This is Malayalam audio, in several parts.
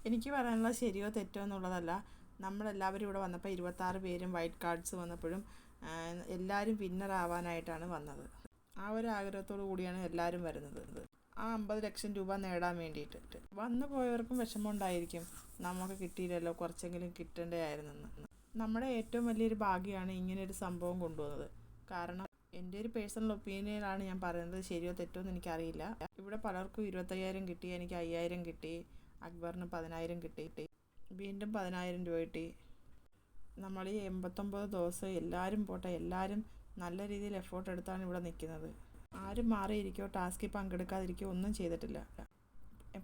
എനിക്ക് പറയാനുള്ളത് ശരിയോ തെറ്റോ എന്നുള്ളതല്ല. നമ്മളെല്ലാവരും ഇവിടെ വന്നപ്പോൾ 26 പേരും വൈറ്റ് കാർഡ്സ് വന്നപ്പോഴും എല്ലാവരും വിന്നറാവാനായിട്ടാണ് വന്നത്. ആ ഒരു ആഗ്രഹത്തോടു കൂടിയാണ് എല്ലാവരും വരുന്നത്. ആ 50 ലക്ഷം രൂപ നേടാൻ വേണ്ടിയിട്ട് വന്നു പോയവർക്കും വിഷമമുണ്ടായിരിക്കും, നമുക്ക് കിട്ടിയില്ലല്ലോ, കുറച്ചെങ്കിലും കിട്ടേണ്ടതായിരുന്നെന്ന്. നമ്മുടെ ഏറ്റവും വലിയൊരു ഭാഗ്യമാണ് ഇങ്ങനെയൊരു സംഭവം കൊണ്ടുവന്നത്. കാരണം എൻ്റെ ഒരു പേഴ്സണൽ ഒപ്പീനിയനാണ് ഞാൻ പറയുന്നത്, ശരിയോ തെറ്റോ എന്ന് എനിക്കറിയില്ല. ഇവിടെ പലർക്കും 25,000 കിട്ടി, എനിക്ക് 5,000 കിട്ടി, അക്ബറിന് 10,000 കിട്ടി, വീണ്ടും 10,000 രൂപ കിട്ടി. നമ്മൾ ഈ 89 ദിവസം എല്ലാവരും പോട്ടെ, എല്ലാവരും നല്ല രീതിയിൽ എഫേർട്ട് എടുത്താണ് ഇവിടെ നിൽക്കുന്നത്. ആരും മാറിയിരിക്കോ, ടാസ്കിൽ പങ്കെടുക്കാതിരിക്കോ ഒന്നും ചെയ്തിട്ടില്ല.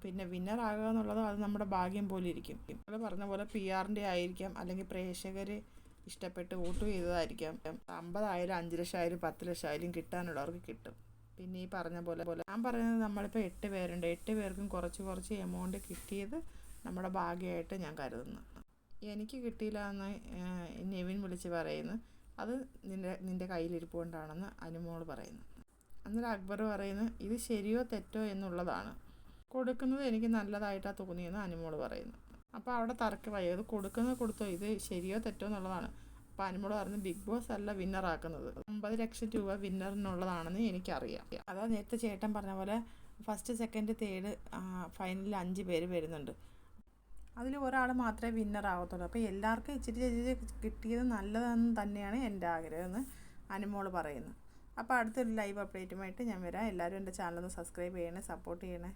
പിന്നെ വിന്നറാകുക എന്നുള്ളത് അത് നമ്മുടെ ഭാഗ്യം പോലെ ഇരിക്കും. നമ്മൾ പറഞ്ഞ പോലെ PR-ൻ്റെ ആയിരിക്കാം, അല്ലെങ്കിൽ പ്രേക്ഷകർ ഇഷ്ടപ്പെട്ട് വോട്ട് ചെയ്തതായിരിക്കാം. 50,000, 5 ലക്ഷമായാലും 10 ലക്ഷമായാലും കിട്ടാനുള്ളവർക്ക് കിട്ടും. പിന്നെ ഈ പറഞ്ഞ പോലെ ഞാൻ പറയുന്നത്, നമ്മളിപ്പോൾ 8 പേരുണ്ട്, 8 പേർക്കും കുറച്ച് എമൗണ്ട് കിട്ടിയത് നമ്മുടെ ഭാഗ്യമായിട്ട് ഞാൻ കരുതുന്നു. എനിക്ക് കിട്ടിയില്ല എന്ന് നെവിൻ വിളിച്ച് പറയുന്നു, അത് നിൻ്റെ കയ്യിലിരിപ്പുകൊണ്ടാണെന്ന് അനുമോൾ പറയുന്നു. അന്നേരം അക്ബർ പറയുന്നു, ഇത് ശരിയോ തെറ്റോ എന്നുള്ളതാണ്, കൊടുക്കുന്നത് എനിക്ക് നല്ലതായിട്ടാണ് തോന്നിയെന്ന് അനുമോൾ പറയുന്നു. അപ്പോൾ അവിടെ തർക്കമായി, അത് കൊടുക്കുന്നത് കൊടുത്തോ, ഇത് ശരിയോ തെറ്റോ എന്നുള്ളതാണ്. അപ്പോൾ അനുമോൾ പറഞ്ഞു, ബിഗ് ബോസ് അല്ല വിന്നറാക്കുന്നത്, 50 ലക്ഷം രൂപ വിന്നറിനുള്ളതാണെന്ന് എനിക്കറിയാം. അതാ നേരത്തെ ചേട്ടൻ പറഞ്ഞ പോലെ ഫസ്റ്റ്, സെക്കൻഡ്, തേർഡ് ഫൈനലിൽ 5 പേര് വരുന്നുണ്ട്. അതിൽ ഒരാൾ മാത്രമേ വിന്നറാകത്തുള്ളൂ. അപ്പോൾ എല്ലാവർക്കും ഇച്ചിരി കിട്ടിയത് നല്ലതെന്ന് തന്നെയാണ് എൻ്റെ ആഗ്രഹമെന്ന് അനുമോൾ പറയുന്നു. അപ്പോൾ അടുത്തൊരു ലൈവ് അപ്ഡേറ്റുമായിട്ട് ഞാൻ വരാം. എല്ലാവരും എൻ്റെ ചാനലൊന്ന് സബ്സ്ക്രൈബ് ചെയ്യണേ, സപ്പോർട്ട് ചെയ്യണേ.